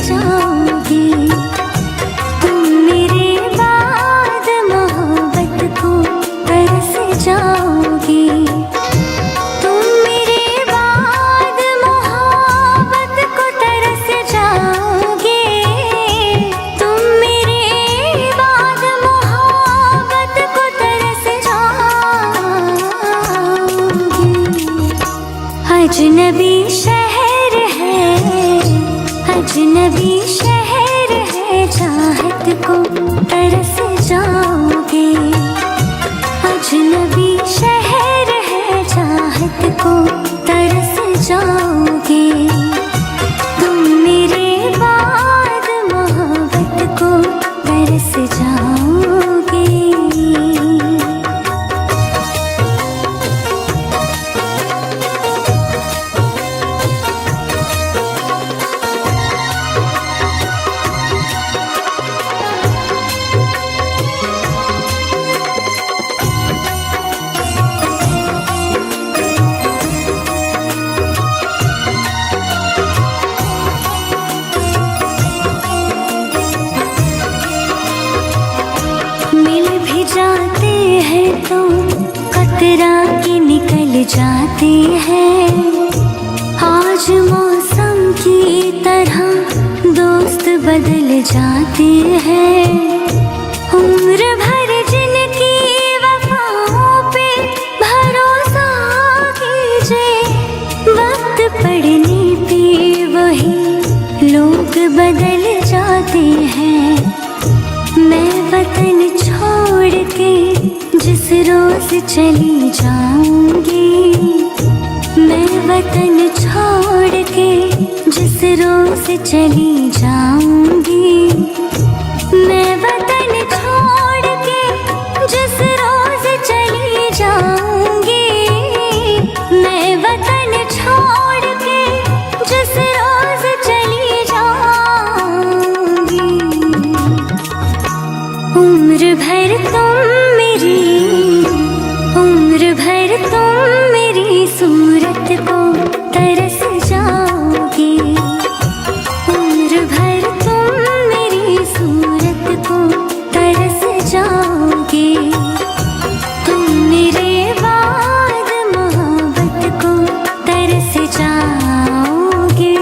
जाओगे। तुम मेरे बाद मोहब्बत को तरस जाओगे। तुम मेरे बाद मोहब्बत को तरस जाओगे। तुम मेरे बाद मोहब्बत को तरस जाओगे। अजनबी शहर है, अजनबी शहर है, चाहत को तरस जाओगे। अजनबी शहर है, चाहत को तरस जाओगे। तुम मेरे बाद मोहब्बत को तरस जाओगे। मिल भी जाते हैं तो कतरा के निकल जाते हैं। आज मौसम की तरह दोस्त बदल जाते हैं। उम्र भर जिनकी वफाओं पे भरोसा कीजिए, वक्त पड़ने पे वही लोग बदल जाते हैं। मैं वतन छोड़ के जिस रोज चली जाऊंगी, मैं वतन छोड़ के जिस रोज चली जाऊंगी, मैं वतन छोड़ के जिस रोज चली जाऊंगी, मैं वतन छोड़ के जिस रोज चली जाऊंगी। उम्र भर तुम मेरी, उम्र भर तुम मेरी सूरत को तरस जाओगे। उम्र भर तुम मेरी सूरत को तरस जाओगे। तुम मेरे बाद मोहब्बत को तरस जाओगे।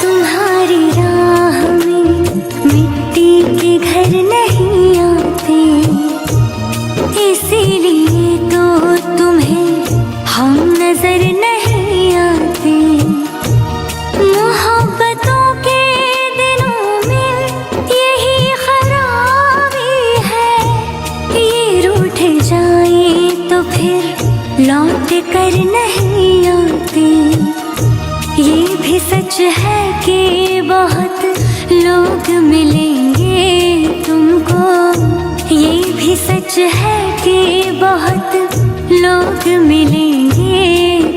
तुम्हारी राह में मिट्टी के घर नहीं आते, इसीलिए तो तुम्हें हम नजर नहीं आते। मोहब्बतों के दिनों में यही खराबी है, ये रूठ जाए तो फिर लौट कर नहीं आते। ये भी सच है कि बहुत लोग मिलेंगे तुमको, ये भी सच है कि बहुत लोग मिलेंगे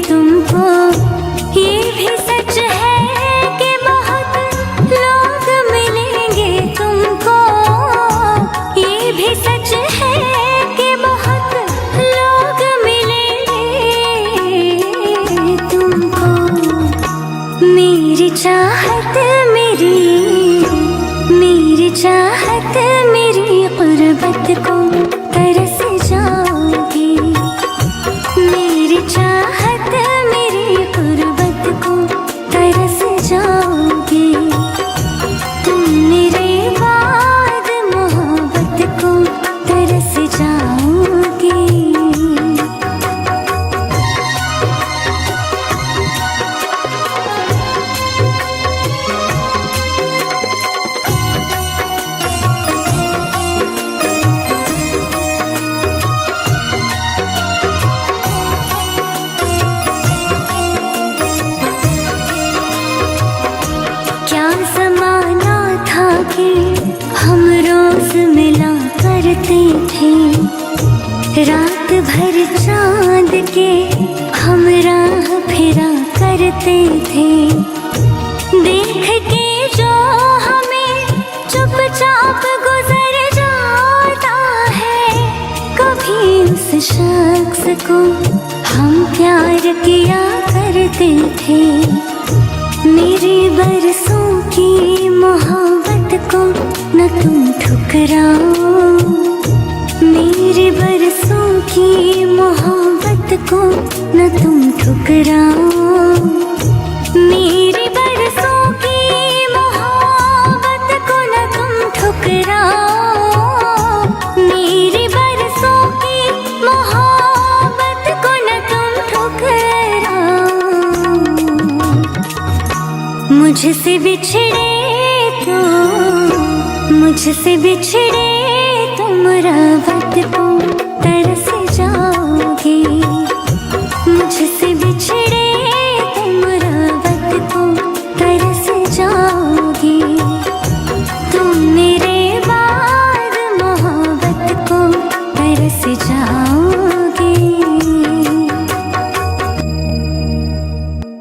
तुमको, ये भी सच है कि बहुत लोग मिलेंगे तुमको, ये भी सच है कि बहुत लोग मिलेंगे तुमको। मेरी चाहत मेरी, मेरी चाहत मेरी गुर्बत को तरस जाओगी। मेरी चाहत मेरी गुर्बत को तरस जाओगी। तुम मेरे बाद मोहब्बत को तरस जाओगी। करते थे। रात भर चांद के हम राह फिरा करते थे। देख के जो हमें चुपचाप गुजर जाता है, कभी उस शख्स को हम प्यार किया करते थे। मेरी बरसों की मोहब्बत को न तुम ठुकराओ, मेरी बरसों की मोहब्बत को न तुम ठुकराओ। मेरी बरसों की मोहब्बत को न तुम ठुकराओ, मेरी बरसों की मोहब्बत को न तुम ठुकराओ। मुझसे बिछड़े तो, मुझसे बिछड़े तुम रावत को